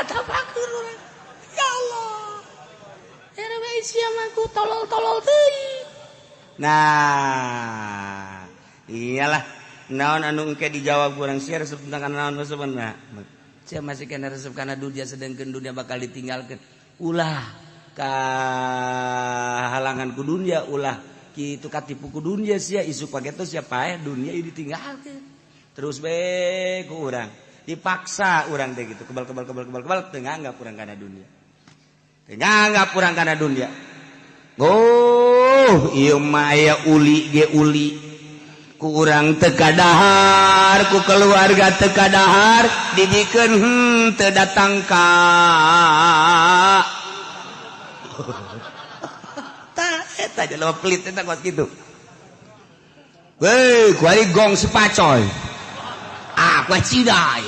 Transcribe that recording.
tapakeun urang. Ya Allah. RW sia mah ku tolol-tolol teuing. Nah, iyalah naon anu engke dijawab urang sia resep tentang naon sebenarnya. Sia masih kena resep kana dunia sedengkeun dunia bakal ditinggalkeun. Ulah ka halangan ku dunia ulah kitu katipu ku dunia sia isu pageto sia paeh dunia ieu ditinggalkeun. Terus be ku urang dipaksa urang teh gitu kebal teu nganggap urang kana dunia. Teu nganggap urang kana dunia. Oh, ieu mah aya uli ge uli. Ku urang teu kadahar, ku keluarga teu kadahar, didikeun teu datang ka. Tah eta jelema pelit eta kuat kitu. Weh, kuari gong sepacoy. Ah, kuat cida.